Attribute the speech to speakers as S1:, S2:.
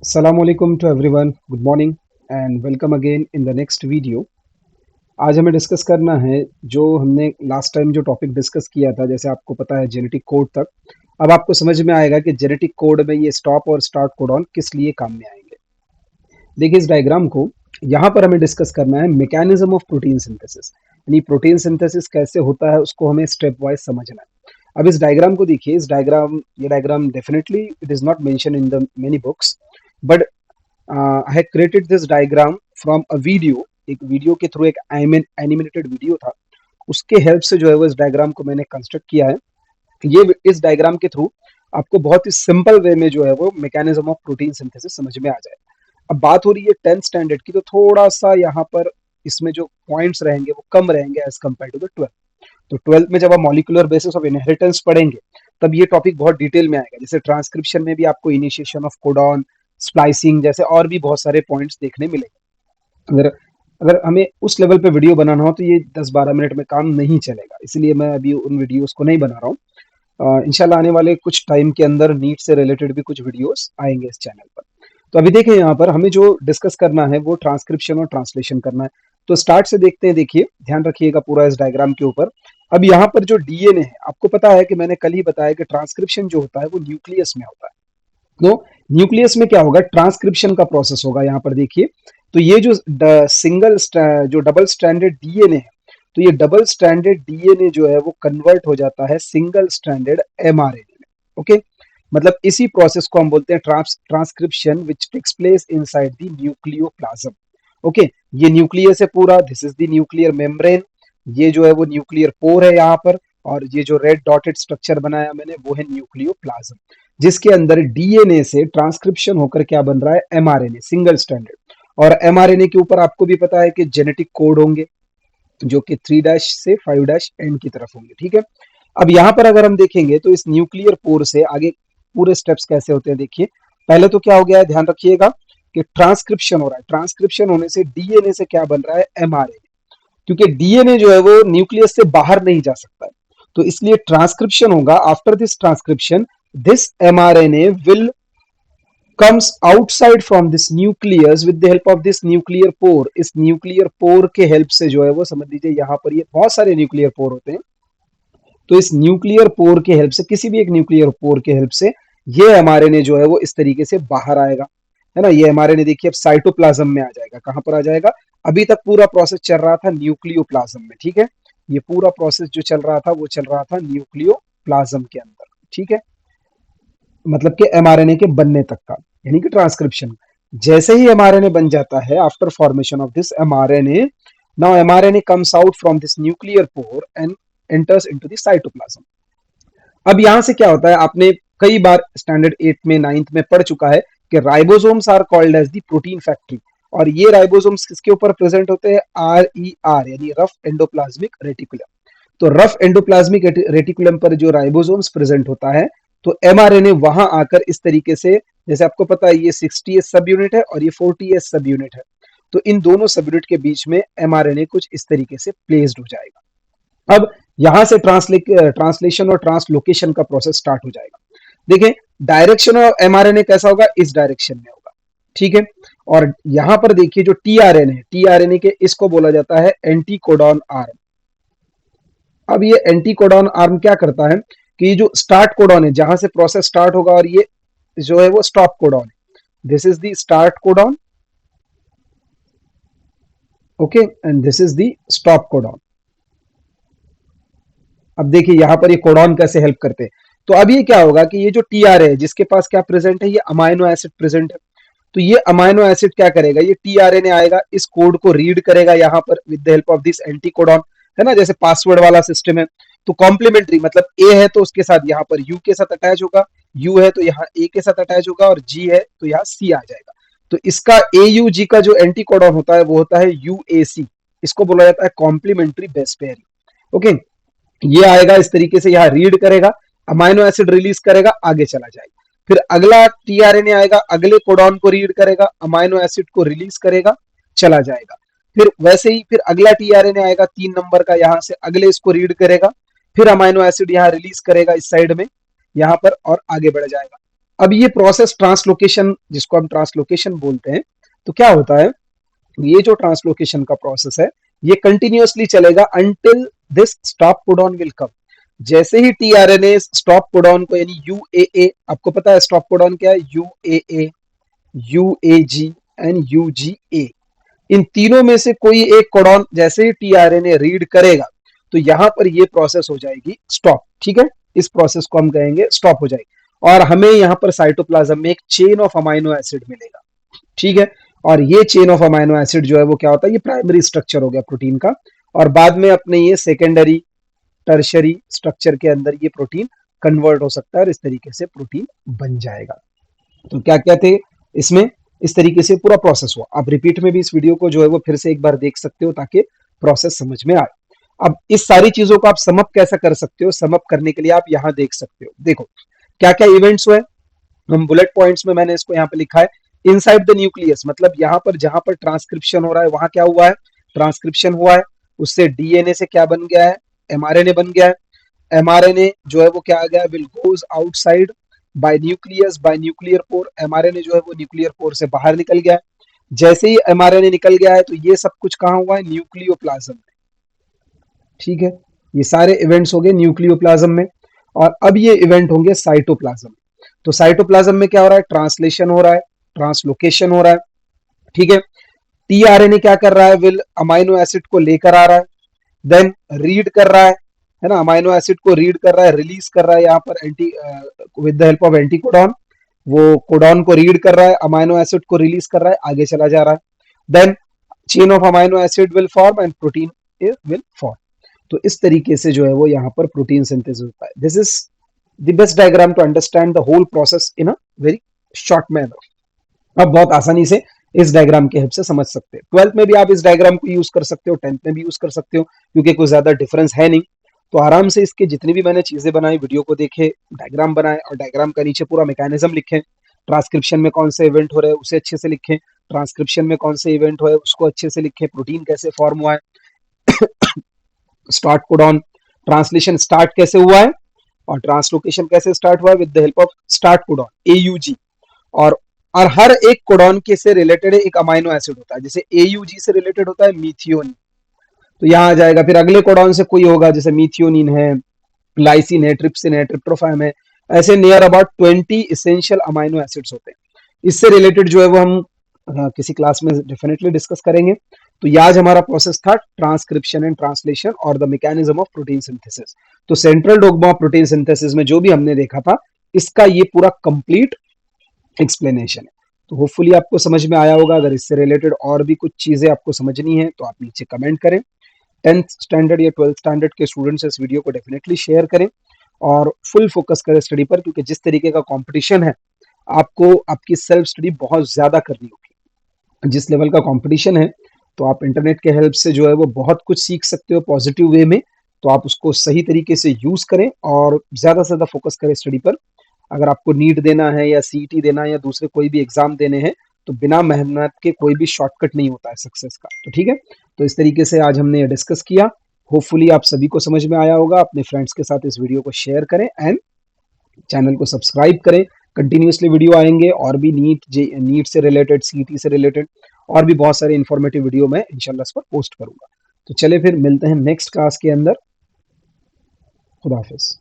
S1: Assalamualaikum to everyone. Good morning and welcome again in the next video. आज हमें discuss करना है जो हमने लास्ट टाइम जो टॉपिक डिस्कस किया था, जैसे आपको पता है जेनेटिक कोड तक। अब आपको समझ में आएगा कि जेनेटिक कोड में ये स्टॉप और स्टार्ट कोडॉन किस लिए काम में आएंगे। देखिए इस डायग्राम को, यहाँ पर हमें डिस्कस करना है मैकेनिज्म ऑफ प्रोटीन सिंथेसिस, यानी प्रोटीन सिंथेसिस कैसे होता है उसको हमें स्टेप वाइज समझना है। अब इस डायग्राम को देखिए, ये diagram definitely it is not mention in the many books, but I have created this diagram from a video. एक वीडियो के थ्रू, एक एनिमेटेड वीडियो था, उसके हेल्प से जो है वो इस डायग्राम को मैंने कंस्ट्रक्ट किया है। ये इस डायग्राम के थ्रू आपको बहुत ही सिंपल वे में जो है वो मैकेनिज्म ऑफ प्रोटीन सिंथेसिस समझ में आ जाए। अब बात हो रही है 10th स्टैंडर्ड की, तो थोड़ा सा यहाँ पर इसमें जो पॉइंट्स रहेंगे वो कम रहेंगे as compare to the 12th। तो 12th में जब आप मॉलिक्यूलर बेसिस ऑफ इनहेरिटेंस पढ़ेंगे तब ये टॉपिक बहुत डिटेल में आएगा। जैसे ट्रांसक्रिप्शन में भी आपको इनिशिएशन ऑफ कोडॉन, स्प्लाइसिंग जैसे और भी बहुत सारे पॉइंट्स देखने मिलेंगे। अगर अगर हमें उस लेवल पे वीडियो बनाना हो तो ये 10-12 मिनट में काम नहीं चलेगा, इसलिए मैं अभी उन वीडियोस को नहीं बना रहा हूँ। इंशाल्लाह आने वाले कुछ टाइम के अंदर नीट से रिलेटेड भी कुछ वीडियोस आएंगे इस चैनल पर। तो अभी देखिए यहाँ पर हमें जो डिस्कस करना है वो ट्रांसक्रिप्शन और ट्रांसलेशन करना है। तो स्टार्ट से देखते हैं। देखिए ध्यान रखिएगा पूरा इस डायग्राम के ऊपर। अब यहाँ पर जो डीएनए है, आपको पता है कि मैंने कल ही बताया कि ट्रांसक्रिप्शन जो होता है वो न्यूक्लियस में होता है। तो न्यूक्लियस में क्या होगा, ट्रांसक्रिप्शन का प्रोसेस होगा। यहाँ पर देखिए, तो ये जो जो डबल स्ट्रैंडेड डीएनए है, तो ये डबल स्ट्रैंडेड डीएनए जो है वो कन्वर्ट हो जाता है सिंगल स्ट्रैंडेड एमआरएनए में। ओके, मतलब इसी प्रोसेस को हम बोलते हैं transcription which takes place inside the nucleoplasm. Okay, ये न्यूक्लियस है पूरा, this is the nuclear membrane. ये जो है वो न्यूक्लियर पोर है यहाँ पर, और ये जो रेड डॉटेड स्ट्रक्चर बनाया मैंने वो है न्यूक्लियोप्लाज्म, जिसके अंदर डीएनए से ट्रांसक्रिप्शन होकर क्या बन रहा है, एमआरएनए, सिंगल स्ट्रैंडेड। और एमआरएनए के ऊपर आपको भी पता है कि जेनेटिक कोड होंगे जो कि 3' से 5' एंड की तरफ होंगे। ठीक है, अब यहाँ पर अगर हम देखेंगे तो इस न्यूक्लियर पोर से आगे पूरे स्टेप्स कैसे होते हैं। देखिए पहले तो क्या हो गया है, ध्यान रखिएगा कि ट्रांसक्रिप्शन हो रहा है। ट्रांसक्रिप्शन होने से डीएनए से क्या बन रहा है, एमआरएनए, क्योंकि डीएनए जो है वो न्यूक्लियस से बाहर नहीं जा सकता है, तो इसलिए ट्रांसक्रिप्शन होगा। After this transcription, this mRNA will comes outside from this nucleus with the help of this nuclear pore। इस न्यूक्लियर पोर के हेल्प से जो है वो समझ लीजिए, यहाँ पर ये बहुत सारे न्यूक्लियर पोर होते हैं, तो इस न्यूक्लियर पोर के हेल्प से, किसी भी एक न्यूक्लियर पोर के हेल्प से ये एमआरएनए जो है वो इस तरीके से बाहर आएगा, है ना। ये एमआरएनए देखिए अब साइटोप्लाज्म में आ जाएगा। कहां पर आ जाएगा, अभी तक पूरा प्रोसेस चल रहा था न्यूक्लियोप्लाज्म में। ठीक है, ये पूरा प्रोसेस जो चल रहा था वो चल रहा था न्यूक्लियोप्लाज्म के अंदर। ठीक है, मतलब कि एमआरएनए के बनने तक का, यानी कि ट्रांसक्रिप्शन। जैसे ही एमआरएनए बन जाता है, after formation of this mRNA, now mRNA comes out from this nuclear pore and enters into the cytoplasm. अब यहां से क्या होता है, आपने कई बार स्टैंडर्ड 8 में 9th में पढ़ चुका है कि ribosomes are called as the protein factory. और ये राइबोसोम्स किसके ऊपर प्रेजेंट होते हैं, आर यानी रफ एंडोप्लाज्मिक रेटिकुलम। तो रफ एंडोप्लाज्मिक रेटिकुलम पर जो राइबोसोम्स प्रेजेंट होता है, तो एमआरएनए वहां आकर इस तरीके से, जैसे आपको पता है ये 60s सब यूनिट है और ये 40s सब यूनिट है, तो इन दोनों सब यूनिट के बीच में एमआरएनए कुछ इस तरीके से प्लेस्ड हो जाएगा। अब यहां से ट्रांसलेशन और ट्रांसलोकेशन का प्रोसेस स्टार्ट हो जाएगा। देखें डायरेक्शन ऑफ एमआरएनए कैसा होगा, इस डायरेक्शन में होगा। ठीक है, और यहां पर देखिए जो टीआरएनए है, टीआरएनए के इसको बोला जाता है एंटी कोडॉन आर्म। अब ये एंटी कोडॉन आर्म क्या करता है कि ये जो स्टार्ट कोडॉन है, जहां से प्रोसेस स्टार्ट होगा, और ये जो है वो स्टॉप कोडॉन है। This is the start codon, okay, and this is the stop codon. अब देखिए यहां पर ये कोडॉन कैसे हेल्प करते हैं। तो अब ये क्या होगा कि ये जो टीआर है, जिसके पास क्या प्रेजेंट है, ये अमाइनो एसिड प्रेजेंट है। तो ये अमाइनो एसिड क्या करेगा, ये टीआरएनए आएगा, इस कोड को रीड करेगा यहाँ पर with the help of this anti codon, है ना, जैसे पासवर्ड वाला सिस्टम है। तो कॉम्प्लीमेंट्री मतलब ए है तो उसके साथ यहाँ पर यू के साथ अटैच होगा, यू है तो यहाँ ए के साथ अटैच होगा, और जी है तो यहाँ सी आ जाएगा। तो इसका ए यू जी का जो एंटी कोडॉन होता है वो होता है यूएसी। इसको बोला जाता है कॉम्प्लीमेंट्री बेस पेयरिंग। ओके, ये आएगा इस तरीके से, यहाँ रीड करेगा, अमाइनो एसिड रिलीज करेगा, आगे चला जाएगा। फिर अगला टीआरएनए आएगा, अगले कोडॉन को रीड करेगा, अमाइनो एसिड को रिलीज करेगा, चला जाएगा। फिर वैसे ही फिर अगला टीआरएनए आएगा 3 नंबर का, यहाँ से अगले इसको रीड करेगा, फिर अमाइनो एसिड यहाँ रिलीज करेगा इस साइड में, यहाँ पर, और आगे बढ़ जाएगा। अब ये प्रोसेस ट्रांसलोकेशन, जिसको हम ट्रांसलोकेशन बोलते हैं, तो क्या होता है, ये जो ट्रांसलोकेशन का प्रोसेस है ये कंटिन्यूअसली चलेगा until this stop codon will come. जैसे ही टीआरएनए स्टॉप कोडॉन को, यानी यूएए, आपको पता है स्टॉप कोडॉन क्या है, यूएए, यूएजी एंड यूजीए, इन तीनों में से कोई एक कोडॉन जैसे ही टीआरएनए रीड करेगा तो यहां पर ये प्रोसेस हो जाएगी स्टॉप। ठीक है, इस प्रोसेस को हम कहेंगे स्टॉप हो जाएगी, और हमें यहां पर साइटोप्लाज्म में एक चेन ऑफ अमाइनो एसिड मिलेगा। ठीक है, और ये चेन ऑफ अमाइनो एसिड जो है वो क्या होता है, ये प्राइमरी स्ट्रक्चर हो गया प्रोटीन का, और बाद में अपने ये सेकेंडरी टर्शरी स्ट्रक्चर के अंदर ये प्रोटीन कन्वर्ट हो सकता है और इस तरीके से प्रोटीन बन जाएगा। तो क्या क्या थे इसमें, इस तरीके से पूरा प्रोसेस हुआ। आप रिपीट में भी इस वीडियो को जो है वो फिर से एक बार देख सकते हो ताकि प्रोसेस समझ में आए। अब इस सारी चीजों को आप समअप कैसा कर सकते हो, समअप करने के लिए आप यहां देख सकते हो, देखो क्या क्या इवेंट्स हुए, हम बुलेट पॉइंट्स में मैंने इसको यहाँ पे लिखा है। इनसाइड द न्यूक्लियस, मतलब यहाँ पर जहां पर ट्रांसक्रिप्शन हो रहा है वहां क्या हुआ है, ट्रांसक्रिप्शन हुआ है, उससे डीएनए से क्या बन गया है, एमआरएनए बन गया है। एमआरएनए जो है वो क्या आ गया, will goes outside bye nucleus, bye nuclear pore, mRNA जो है वो न्यूक्लियर पोर से बाहर निकल गया है। जैसे ही एमआरएनए निकल गया है तो ये सब कुछ कहाँ हुआ है, न्यूक्लियोप्लाज्म में। ठीक है, ये सारे इवेंट्स हो गए न्यूक्लियोप्लाज्म में, और अब ये इवेंट होंगे साइटोप्लाज्म। तो साइटोप्लाज्म में क्या हो रहा है, ट्रांसलेशन हो रहा है, ट्रांसलोकेशन हो रहा है। ठीक है, टीआरएनए क्या कर रहा है, विल अमाइनो एसिड को लेकर आ रहा है, देन रीड कर रहा है ना, अमाइनो एसिड को रीड कर रहा है, रिलीज कर रहा है यहाँ पर anti, with the help of anti codon, वो कोडॉन को रीड कर रहा है, अमाइनो एसिड को रिलीज कर रहा है, आगे चला जा रहा है, then chain of amino acid will form and protein will form. तो इस तरीके से जो है वो यहाँ पर प्रोटीन सिंथेसिस होता है। This is the best diagram to understand the whole process in a very short manner. आप बहुत आसानी से इस डायग्राम की हेल्प से समझ सकते हैं। 12th में भी आप इस डायग्राम को यूज कर सकते हो, 10th में भी यूज कर सकते हो, क्योंकि कोई ज्यादा डिफरेंस है नहीं। तो आराम से इसके जितनी भी मैंने चीजें बनाई, वीडियो को देखे, डायग्राम बनाए, और डायग्राम का नीचे पूरा मैकेनिज्म लिखें। ट्रांसक्रिप्शन में कौन से इवेंट हो रहे हैं उसे अच्छे से लिखें, ट्रांसक्रिप्शन में कौन से इवेंट हो रहे उसको अच्छे से लिखें, प्रोटीन कैसे फॉर्म हुआ है, स्टार्ट कोडॉन, ट्रांसलेशन स्टार्ट कैसे हुआ है, और ट्रांसलोकेशन कैसे स्टार्ट हुआ है, with the help of start codon AUG. और हर एक कोडॉन के से रिलेटेड एक अमाइनो एसिड होता है, जैसे एयूजी से रिलेटेड होता है मीथियोनिन, तो यहाँ आ जाएगा। फिर अगले कोडॉन से कोई होगा, जैसे मीथियोनिन है, लाइसिन है, ट्रिप्सिन है, ट्रिप्टोफैन है, ऐसे near about 20 essential amino acids होते हैं। इससे रिलेटेड जो है वो हम किसी क्लास में डेफिनेटली डिस्कस करेंगे। तो ये आज हमारा प्रोसेस था ट्रांसक्रिप्शन एंड ट्रांसलेशन और the mechanism of protein synthesis. तो central dogma of protein synthesis में जो भी हमने देखा था, इसका ये पूरा कंप्लीट एक्सप्लेनेशन है। तो होपफुली आपको समझ में आया होगा। अगर इससे रिलेटेड और भी कुछ चीजें आपको समझनी है तो आप नीचे कमेंट करें। 10th स्टैंडर्ड या 12th स्टैंडर्ड के स्टूडेंट्स इस वीडियो को डेफिनेटली शेयर करें और फुल फोकस करें स्टडी पर, क्योंकि जिस तरीके का कंपटीशन है, आपको आपकी सेल्फ स्टडी बहुत ज्यादा करनी होगी। जिस लेवल का कंपटीशन है, तो आप इंटरनेट के हेल्प से जो है वो बहुत कुछ सीख सकते हो पॉजिटिव वे में। तो आप उसको सही तरीके से यूज करें और ज्यादा से ज्यादा फोकस करें स्टडी पर। अगर आपको नीट देना है या सीईटी देना है या दूसरे कोई भी एग्जाम देने हैं, तो बिना मेहनत के कोई भी शॉर्टकट नहीं होता है सक्सेस का। तो ठीक है, तो इस तरीके से आज हमने डिस्कस किया। होपफुली आप सभी को समझ में आया होगा। अपने फ्रेंड्स के साथ इस वीडियो को शेयर करें एंड चैनल को सब्सक्राइब करें। कंटिन्यूसली वीडियो आएंगे और भी नीट से रिलेटेड, सीईटी से रिलेटेड और भी बहुत सारे इंफॉर्मेटिव वीडियो मैं इंशाल्लाह इस पर पोस्ट करूंगा। तो चले फिर मिलते हैं नेक्स्ट क्लास के अंदर। खुदा हाफिज।